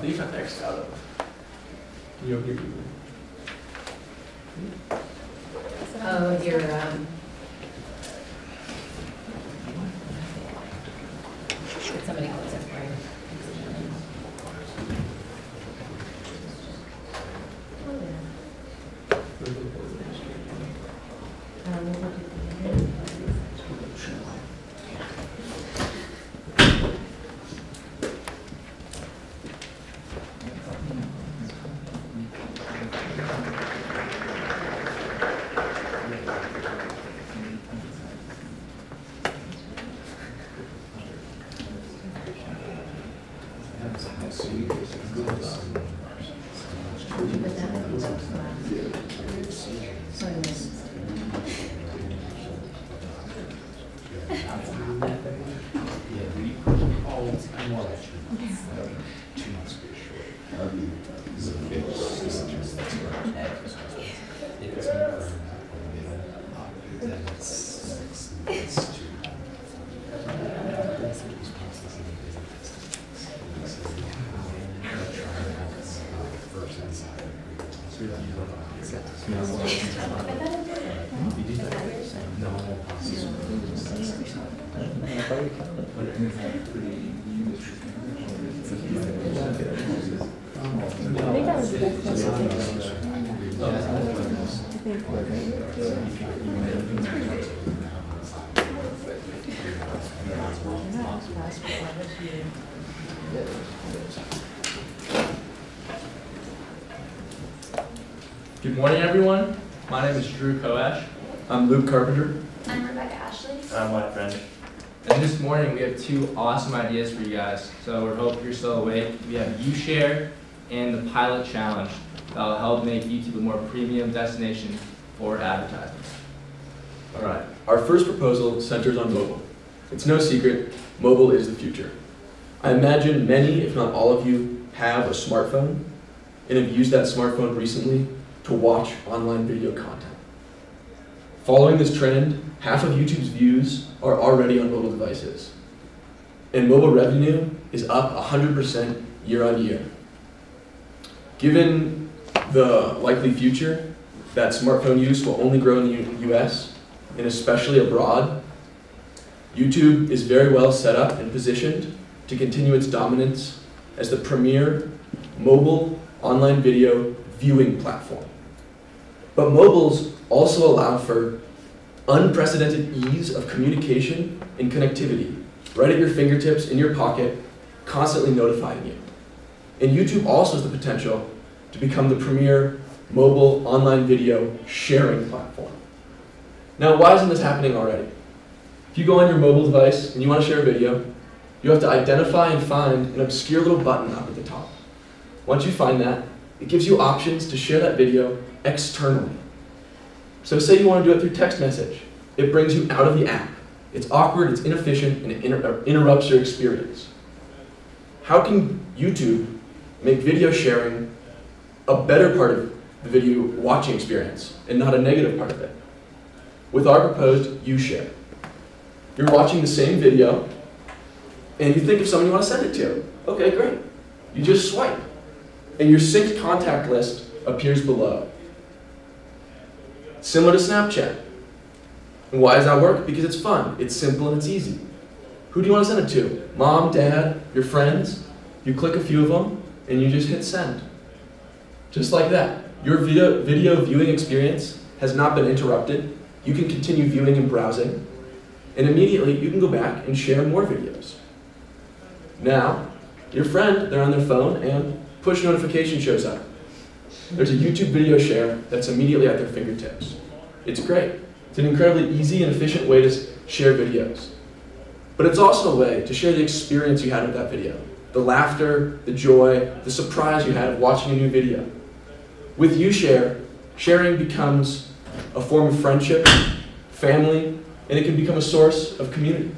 do you cut text out of? Can you open your keyboard? Oh, your Did somebody close it for you? Good morning, everyone. My name is Drew Koash. I'm Luke Carpenter. I'm Rebecca Ashley. I'm Wyatt Friend. And this morning we have two awesome ideas for you guys. So we hope you're still awake. We have YouShare and the Pilot Challenge that will help make YouTube a more premium destination for advertising. All right. Our first proposal centers on mobile. It's no secret, mobile is the future. I imagine many, if not all of you, have a smartphone and have used that smartphone recently to watch online video content. Following this trend, half of YouTube's views are already on mobile devices. And mobile revenue is up 100% year on year. Given the likely future that smartphone use will only grow in the US, and especially abroad, YouTube is very well set up and positioned to continue its dominance as the premier mobile online video viewing platform. But mobiles also allow for unprecedented ease of communication and connectivity right at your fingertips, in your pocket, constantly notifying you. And YouTube also has the potential to become the premier mobile online video sharing platform. Now, why isn't this happening already? If you go on your mobile device and you want to share a video, you have to identify and find an obscure little button up at the top. Once you find that, it gives you options to share that video externally. So say you want to do it through text message. It brings you out of the app. It's awkward, it's inefficient, and it interrupts your experience. How can YouTube make video sharing a better part of the video watching experience and not a negative part of it? With our proposed YouShare. You're watching the same video and you think of someone you want to send it to. Okay, great. You just swipe and your synced contact list appears below. Similar to Snapchat. And why does that work? Because it's fun, it's simple, and it's easy. Who do you want to send it to? Mom, dad, your friends? You click a few of them, and you just hit send. Just like that. Your video viewing experience has not been interrupted. You can continue viewing and browsing, and immediately you can go back and share more videos. Now, your friend, they're on their phone, and push notification shows up. There's a YouTube video share that's immediately at their fingertips. It's great. It's an incredibly easy and efficient way to share videos. But it's also a way to share the experience you had with that video. The laughter, the joy, the surprise you had of watching a new video. With YouShare, sharing becomes a form of friendship, family, and it can become a source of community.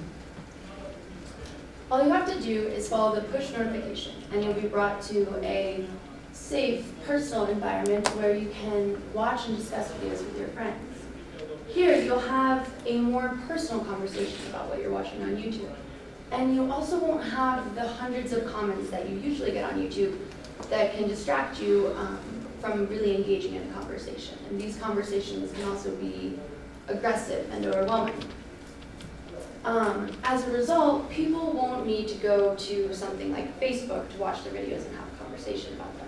All you have to do is follow the push notification, and you'll be brought to a safe, personal environment where you can watch and discuss videos with your friends. Here, you'll have a more personal conversation about what you're watching on YouTube. And you also won't have the hundreds of comments that you usually get on YouTube that can distract you from really engaging in a conversation. And these conversations can also be aggressive and overwhelming. As a result, people won't need to go to something like Facebook to watch their videos and have a conversation about them.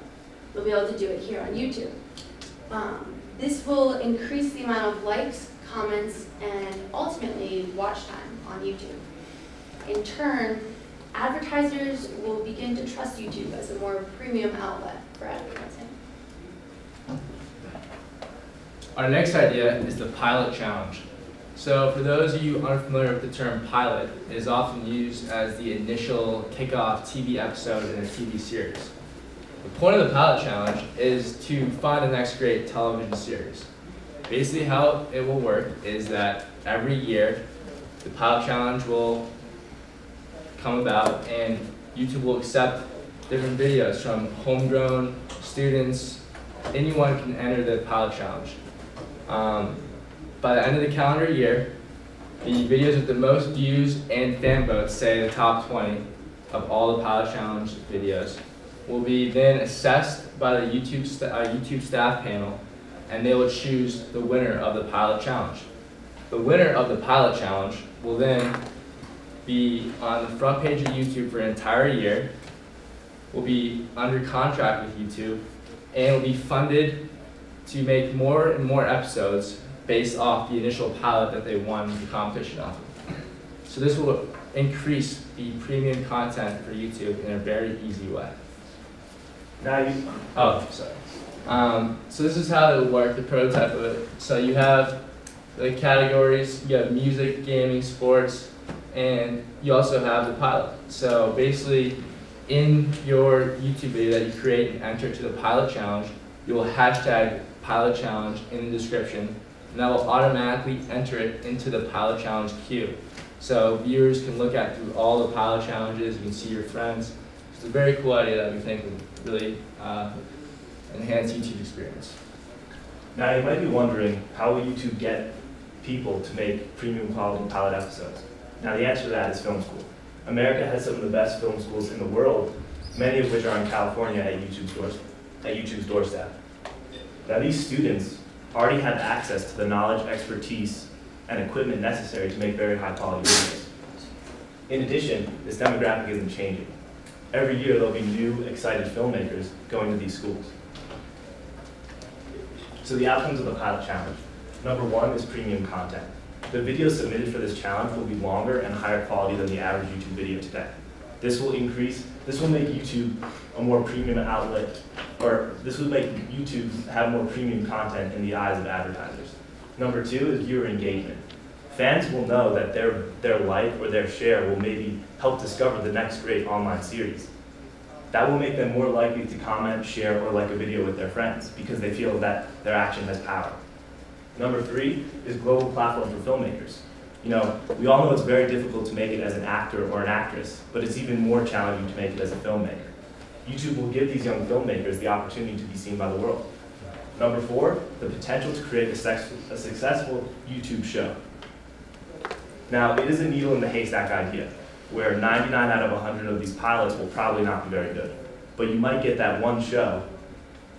They'll be able to do it here on YouTube. This will increase the amount of likes, comments, and ultimately watch time on YouTube. In turn, advertisers will begin to trust YouTube as a more premium outlet for advertising. Our next idea is the pilot challenge. So for those of you unfamiliar with the term pilot, it is often used as the initial kickoff TV episode in a TV series. The point of the pilot challenge is to find the next great television series. Basically how it will work is that every year the pilot challenge will come about and YouTube will accept different videos from homegrown students. Anyone can enter the pilot challenge. By the end of the calendar year, the videos with the most views and fan votes, say the top 20 of all the pilot challenge videos, will be then assessed by the YouTube staff panel, and they will choose the winner of the pilot challenge. The winner of the pilot challenge will then be on the front page of YouTube for an entire year, will be under contract with YouTube, and will be funded to make more and more episodes based off the initial pilot that they won the competition off of. So this will increase the premium content for YouTube in a very easy way. So this is how it will work, the prototype of it. So you have the categories, you have music, gaming, sports, and you also have the pilot. So basically, in your YouTube video that you create and enter to the pilot challenge, you will hashtag pilot challenge in the description, and that will automatically enter it into the pilot challenge queue. So viewers can look at through all the pilot challenges, you can see your friends. It's a very cool idea that we think would really enhance YouTube's experience. Now you might be wondering, how will YouTube get people to make premium quality pilot episodes? Now the answer to that is film school. America has some of the best film schools in the world, many of which are in California at YouTube's doorstep. Now these students already have access to the knowledge, expertise, and equipment necessary to make very high quality videos. In addition, this demographic isn't changing. Every year there'll be new, excited filmmakers going to these schools. So the outcomes of the pilot challenge. Number one is premium content. The videos submitted for this challenge will be longer and higher quality than the average YouTube video today. This will make YouTube a more premium outlet, or this will make YouTube have more premium content in the eyes of advertisers. Number two is viewer engagement. Fans will know that their like or their share will maybe help discover the next great online series. That will make them more likely to comment, share, or like a video with their friends because they feel that their action has power. Number three is global platform for filmmakers. You know, we all know it's very difficult to make it as an actor or an actress, but it's even more challenging to make it as a filmmaker. YouTube will give these young filmmakers the opportunity to be seen by the world. Number four, the potential to create a successful YouTube show. Now, it is a needle in the haystack idea, where 99 out of 100 of these pilots will probably not be very good. But you might get that one show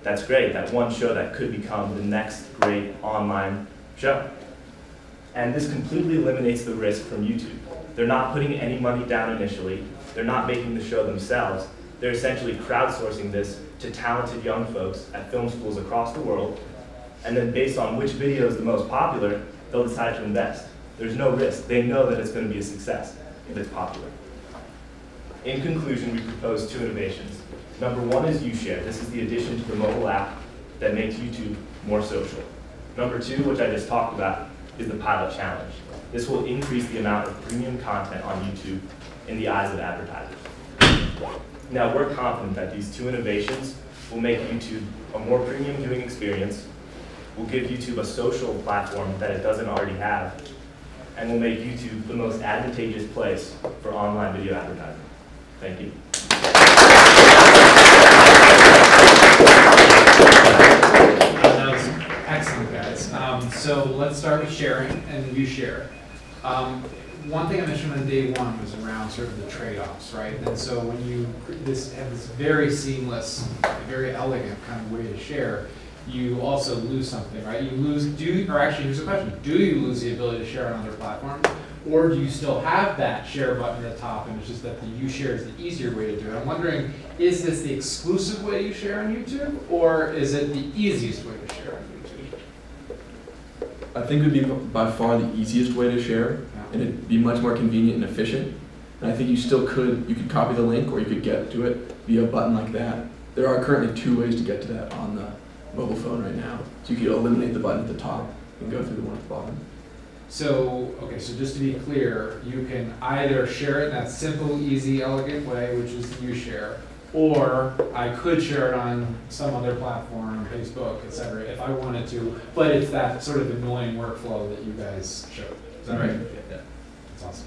that's great, that one show that could become the next great online show. And this completely eliminates the risk from YouTube. They're not putting any money down initially. They're not making the show themselves. They're essentially crowdsourcing this to talented young folks at film schools across the world. And then based on which video is the most popular, they'll decide to invest. There's no risk. They know that it's going to be a success if it's popular. In conclusion, we propose two innovations. Number one is UShare. This is the addition to the mobile app that makes YouTube more social. Number two, which I just talked about, is the pilot challenge. This will increase the amount of premium content on YouTube in the eyes of advertisers. Now, we're confident that these two innovations will make YouTube a more premium viewing experience, will give YouTube a social platform that it doesn't already have, and will make YouTube the most advantageous place for online video advertising. Thank you. That was excellent, guys. So let's start with sharing, and you share. One thing I mentioned on day one was around sort of the trade-offs, right? And so when you have this very seamless, very elegant kind of way to share, you also lose something, right? You lose, or actually here's a question, do you lose the ability to share on other platforms? Or do you still have that share button at the top and it's just that the you share is the easier way to do it? I'm wondering, is this the exclusive way you share on YouTube or is it the easiest way to share on YouTube? I think it would be by far the easiest way to share, and it'd be much more convenient and efficient. And I think you could copy the link or you could get to it via a button like that. There are currently 2 ways to get to that on the mobile phone right now. So you could eliminate the button at the top and go through the one at the bottom. So, okay, so just to be clear, you can either share it in that simple, easy, elegant way, which is you share, or I could share it on some other platform, Facebook, etc., if I wanted to, but it's that sort of annoying workflow that you guys showed. Is that right? Yeah. That's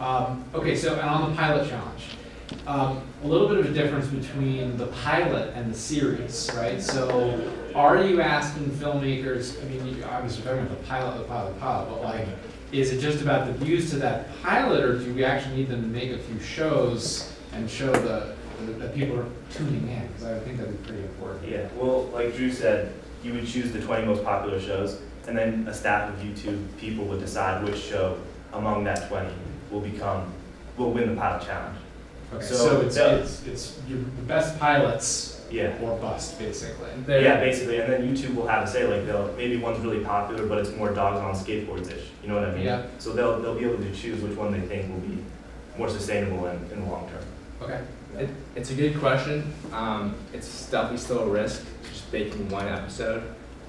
awesome. Okay, so and on the pilot challenge, a little bit of a difference between the pilot and the series, right? So are you asking filmmakers, I mean, you obviously talking about the pilot, but like, is it just about the views to that pilot, or do we actually need them to make a few shows and show that people are tuning in? Because I would think that would be pretty important. Yeah, well, like Drew said, you would choose the 20 most popular shows, and then a staff of YouTube people would decide which show among that 20 will win the pilot challenge. Okay, So it's your best pilots Yeah. or bust, basically. Yeah, basically, and then YouTube will have a say, like maybe one's really popular, but it's more dogs on skateboards-ish, you know what I mean? Yeah. So they'll be able to choose which one they think will be more sustainable in the long term. Okay. It's a good question. It's definitely still a risk, just making one episode.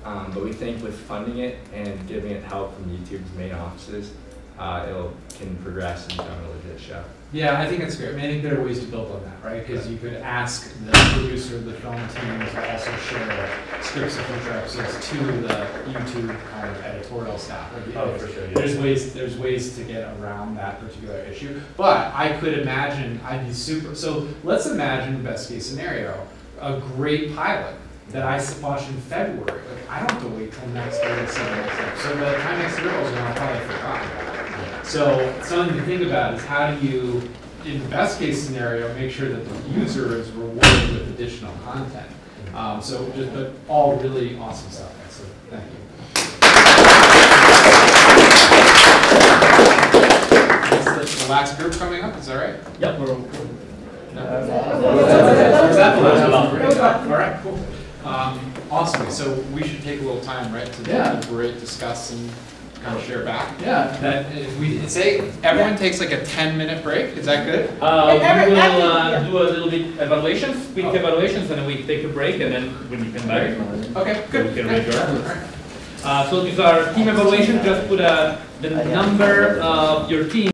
But we think with funding it and giving it help from YouTube's main offices, it can progress and become a legit show. Yeah, I think it's great. I mean, I think there are ways to build on that, right? Because you could ask the producer of the film team to also share scripts of future episodes to the YouTube kind of editorial staff. Like, Oh, for sure. Yeah. There's ways to get around that particular issue. But I could imagine I'd be super. So let's imagine the best case scenario, a great pilot that I watched in February. Like, I don't have to wait till next year to see the next episode. By the time next year rolls around, I'll probably forgotten about it. So something to think about is how do you, in the best case scenario, make sure that the user is rewarded with additional content. But all really awesome stuff. So thank you. Is the last group coming up? Is that right? Yep. Is that the last group? All right, cool. Awesome. So we should take a little time, right, to deliberate, discuss, and kind of share back. Yeah. That if we say everyone takes like a 10-minute break, is that good? We will do a little bit evaluations, quick evaluations, and then we take a break, and then when you come back, Okay, good. we can adjourn. So these are team evaluations. Just put the number of your team.